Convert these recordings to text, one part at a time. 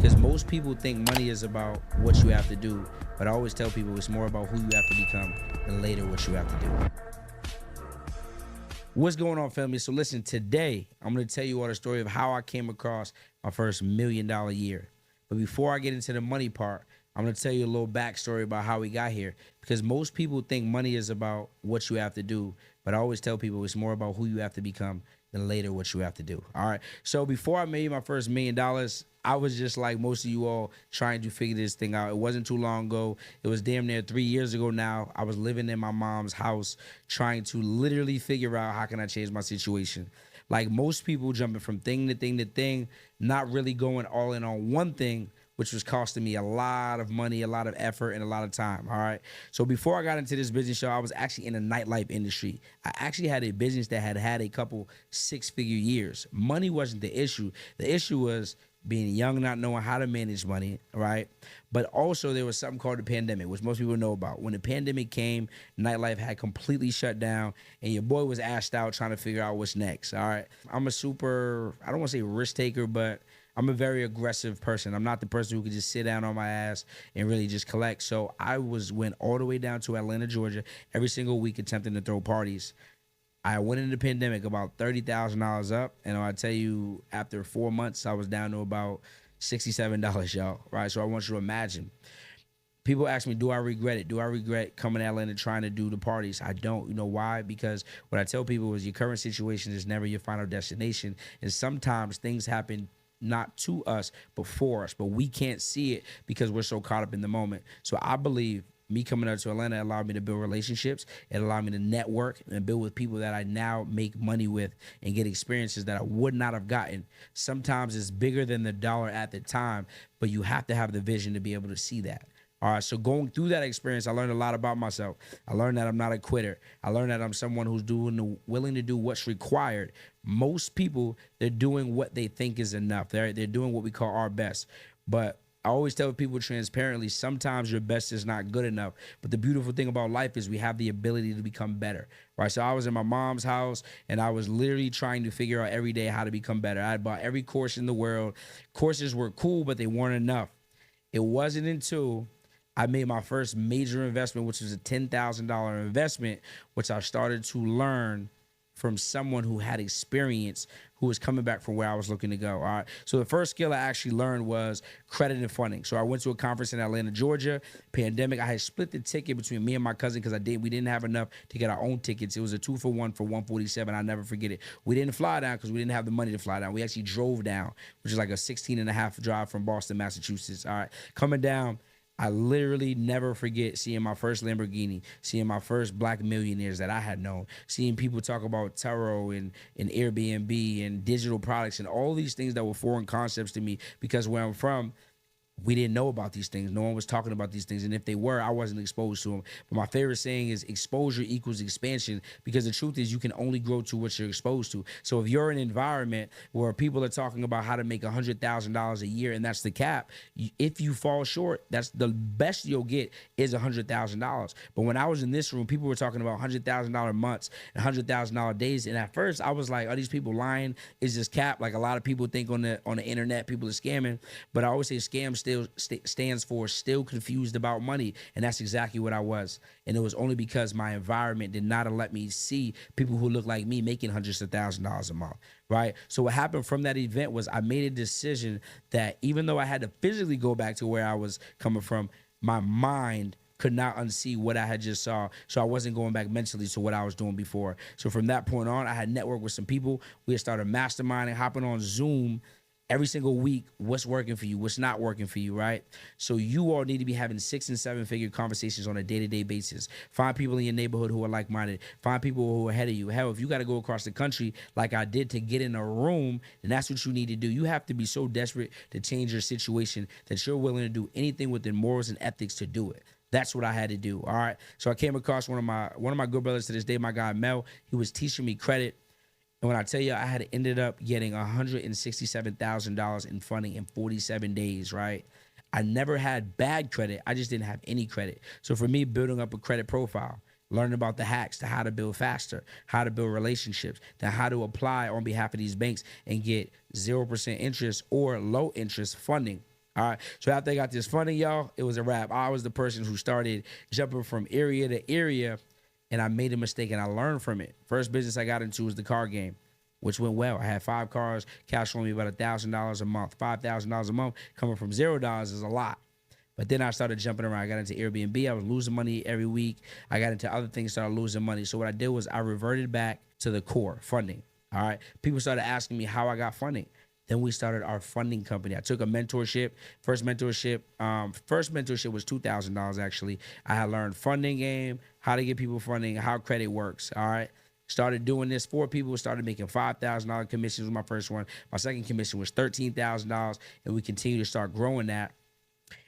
Because most people think money is about what you have to do, but I always tell people it's more about who you have to become and later what you have to do. What's going on, family? So listen, today I'm going to tell you all the story of how I came across my first $1 million year. But before I get into the money part, I'm going to tell you a little backstory about how we got here. Because most people think money is about what you have to do, but I always tell people it's more about who you have to become than later what you have to do. All right. So before I made my first $1 million, I was just like most of you all trying to figure this thing out. It wasn't too long ago. It was damn near 3 years ago now. I was living in my mom's house trying to literally figure out how can I change my situation. Like most people jumping from thing to thing to thing, not really going all in on one thing, which was costing me a lot of money, a lot of effort, and a lot of time, all right? So before I got into this business show, I was actually in the nightlife industry. I actually had a business that had a couple six-figure years. Money wasn't the issue. The issue was being young, not knowing how to manage money, right? But also there was something called the pandemic, which most people know about. When the pandemic came, nightlife had completely shut down, and your boy was asked out trying to figure out what's next, all right? I'm a super, I don't want to say risk taker, but I'm a very aggressive person. I'm not the person who could just sit down on my ass and really just collect. So I went all the way down to Atlanta, Georgia, every single week attempting to throw parties. I went into the pandemic about $30,000 up, and I tell you, after 4 months, I was down to about $67, y'all. Right? So I want you to imagine. People ask me, do I regret it? Do I regret coming to Atlanta trying to do the parties? I don't. You know why? Because what I tell people is your current situation is never your final destination, and sometimes things happen not to us, but for us. But we can't see it because we're so caught up in the moment. So I believe me coming out to Atlanta allowed me to build relationships. It allowed me to network and build with people that I now make money with and get experiences that I would not have gotten. Sometimes it's bigger than the dollar at the time, but you have to have the vision to be able to see that. All right, so going through that experience, I learned a lot about myself. I learned that I'm not a quitter. I learned that I'm someone who's willing to do what's required. Most people, they're doing what they think is enough. They're doing what we call our best. But I always tell people transparently, sometimes your best is not good enough. But the beautiful thing about life is we have the ability to become better, right? So I was in my mom's house, and I was literally trying to figure out every day how to become better. I bought every course in the world. Courses were cool, but they weren't enough. It wasn't until I made my first major investment, which was a $10,000 investment, which I started to learn from someone who had experience, who was coming back from where I was looking to go. All right. So the first skill I actually learned was credit and funding. So I went to a conference in Atlanta, Georgia. Pandemic. I had split the ticket between me and my cousin because we didn't have enough to get our own tickets. It was a 2-for-1 for 147. I never forget it. We didn't fly down because we didn't have the money to fly down. We actually drove down, which is like a 16 and a half drive from Boston, Massachusetts. All right. Coming down, I literally never forget seeing my first Lamborghini, seeing my first black millionaires that I had known, seeing people talk about tarot and Airbnb and digital products and all these things that were foreign concepts to me because where I'm from, we didn't know about these things. No one was talking about these things. And if they were, I wasn't exposed to them. But my favorite saying is exposure equals expansion because the truth is you can only grow to what you're exposed to. So if you're in an environment where people are talking about how to make $100,000 a year and that's the cap, if you fall short, that's the best you'll get is $100,000. But when I was in this room, people were talking about $100,000 months and $100,000 days. And at first I was like, are these people lying? Is this cap? Like a lot of people think on the internet, people are scamming. But I always say scams still stands for still confused about money, and that's exactly what I was. And it was only because my environment did not let me see people who look like me making hundreds of $1,000s a month, right? So what happened from that event was I made a decision that even though I had to physically go back to where I was coming from, my mind could not unsee what I had just saw. So I wasn't going back mentally to what I was doing before. So from that point on, I had networked with some people. We had started masterminding, hopping on Zoom every single week, what's working for you, what's not working for you, right? So you all need to be having 6- and 7-figure conversations on a day-to-day basis. Find people in your neighborhood who are like-minded. Find people who are ahead of you. Hell, if you got to go across the country like I did to get in a room, then that's what you need to do. You have to be so desperate to change your situation that you're willing to do anything within morals and ethics to do it. That's what I had to do, all right? So I came across one of my good brothers to this day, my guy Mel. He was teaching me credit. And when I tell you I had ended up getting $167,000 in funding in 47 days, right? I never had bad credit. I just didn't have any credit. So for me, building up a credit profile, learning about the hacks to how to build faster, how to build relationships, then how to apply on behalf of these banks and get 0% interest or low interest funding. All right. So after I got this funding, y'all, it was a wrap. I was the person who started jumping from area to area, and I made a mistake and I learned from it. First business I got into was the car game, which went well. I had 5 cars, cash flowing me about $1,000 a month. $5,000 a month coming from $0 is a lot. But then I started jumping around. I got into Airbnb. I was losing money every week. I got into other things, started losing money. So what I did was I reverted back to the core, funding. All right. People started asking me how I got funding. Then we started our funding company. I took a mentorship. First mentorship was $2,000 actually. I had learned funding game, how to get people funding, how credit works. All right. Started doing this for people, started making $5,000 commissions was my first one. My second commission was $13,000, and we continue to start growing that.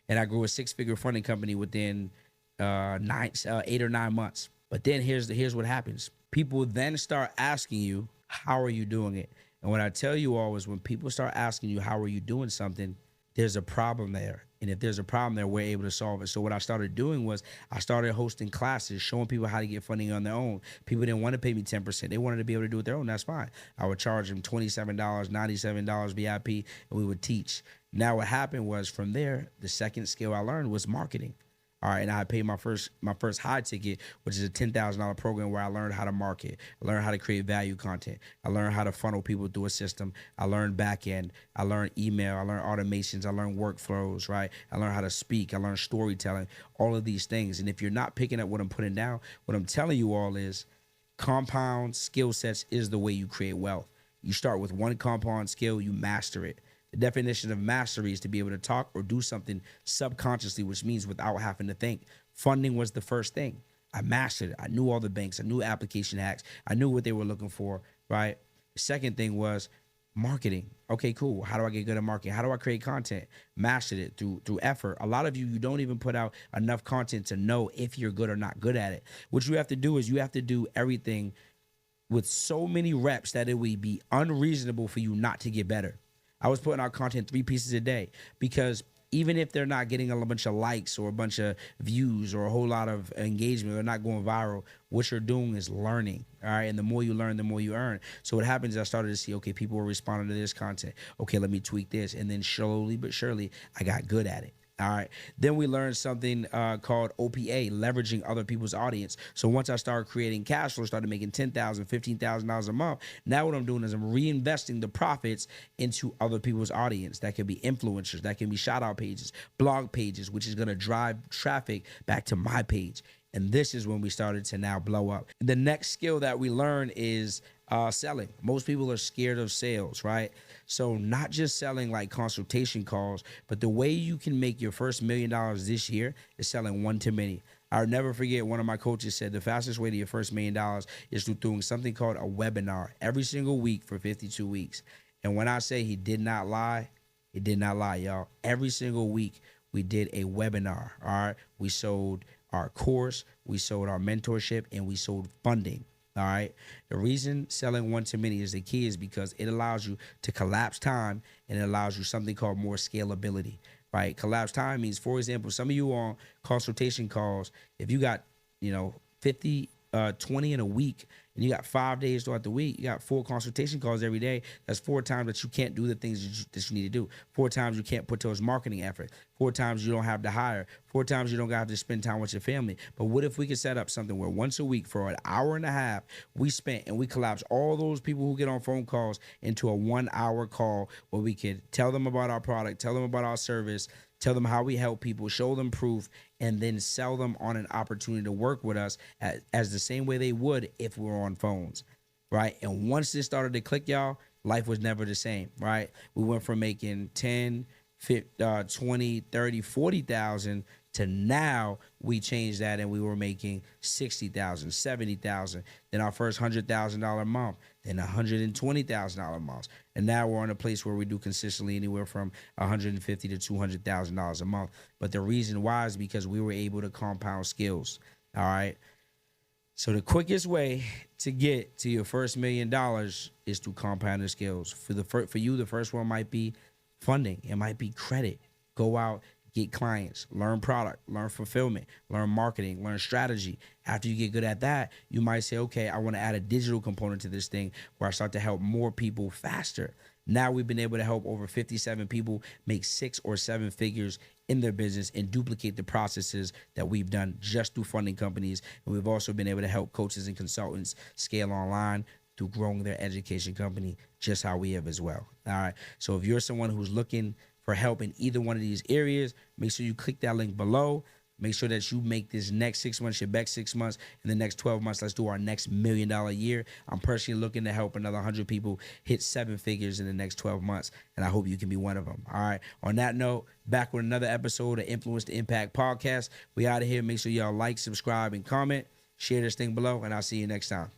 And I grew a 6-figure funding company within 8 or 9 months. But then here's what happens. People then start asking you, how are you doing it? And what I tell you all is when people start asking you, how are you doing something, there's a problem there. And if there's a problem there, we're able to solve it. So what I started doing was I started hosting classes, showing people how to get funding on their own. People didn't want to pay me 10%. They wanted to be able to do it their own. That's fine. I would charge them $27, $97 VIP, and we would teach. Now what happened was from there, the second skill I learned was marketing. All right, and I paid my first high ticket, which is a $10,000 program where I learned how to market. I learned how to create value content. I learned how to funnel people through a system. I learned back end. I learned email. I learned automations. I learned workflows, right? I learned how to speak. I learned storytelling, all of these things. And if you're not picking up what I'm putting down, what I'm telling you all is compound skill sets is the way you create wealth. You start with one compound skill, you master it. The definition of mastery is to be able to talk or do something subconsciously, which means without having to think. Funding was the first thing. I mastered it. I knew all the banks. I knew application hacks. I knew what they were looking for, right? The second thing was marketing. Okay, cool. How do I get good at marketing? How do I create content? Mastered it through effort. A lot of you don't even put out enough content to know if you're good or not good at it. What you have to do is you have to do everything with so many reps that it would be unreasonable for you not to get better. I was putting out content 3 pieces a day because even if they're not getting a bunch of likes or a bunch of views or a whole lot of engagement, they're not going viral, what you're doing is learning, all right? And the more you learn, the more you earn. So what happens is I started to see, okay, people were responding to this content. Okay, let me tweak this. And then slowly but surely, I got good at it. All right. Then we learned something called OPA, leveraging other people's audience. So once I started creating cash flow, started making $10,000, $15,000 a month. Now what I'm doing is I'm reinvesting the profits into other people's audience. That can be influencers, that can be shout out pages, blog pages, which is going to drive traffic back to my page. And this is when we started to now blow up. The next skill that we learn is selling. Most people are scared of sales, right? So not just selling like consultation calls, but the way you can make your first $1 million this year is selling one to many. I'll never forget one of my coaches said the fastest way to your first $1 million is through doing something called a webinar every single week for 52 weeks. And when I say he did not lie, y'all. Every single week we did a webinar, all right? We sold our course, we sold our mentorship, and we sold funding. All right. The reason selling one to many is the key is because it allows you to collapse time and it allows you something called more scalability, right? Collapse time means, for example, some of you on consultation calls, if you got, 50, 20 in a week and you got 5 days throughout the week, you got 4 consultation calls every day. That's 4 times that you can't do the things that you need to do. 4 times you can't put towards marketing effort. 4 times you don't have to hire. 4 times you don't have to spend time with your family. But what if we could set up something where once a week for an hour and a half, we spent and we collapse all those people who get on phone calls into a 1-hour call where we could tell them about our product, tell them about our service, tell them how we help people, show them proof, and then sell them on an opportunity to work with us as the same way they would if we were on phones, right? And once this started to click, y'all, life was never the same, right? We went from making 10, 20, 30, 40,000 to now we changed that and we were making 60,000, 70,000, then our first $100,000 a month, then $120,000 a month. And now we're in a place where we do consistently anywhere from $150,000 to $200,000 a month. But the reason why is because we were able to compound skills. All right. So the quickest way to get to your first $1 million is to compound the skills. For you, the first one might be funding. It might be credit. Go out, get clients, learn product, learn fulfillment, learn marketing, learn strategy. After you get good at that, you might say, okay, I want to add a digital component to this thing where I start to help more people faster. Now we've been able to help over 57 people make 6 or 7 figures in their business and duplicate the processes that we've done just through funding companies. And we've also been able to help coaches and consultants scale online through growing their education company, just how we have as well. All right. So if you're someone who's looking for help in either one of these areas, make sure you click that link below. Make sure that you make this next 6 months your best 6 months. In the next 12 months, let's do our next $1 million year. I'm personally looking to help another 100 people hit 7 figures in the next 12 months, and I hope you can be one of them. All right. On that note, back with another episode of Influence to Impact Podcast. We out of here. Make sure y'all like, subscribe, and comment. Share this thing below, and I'll see you next time.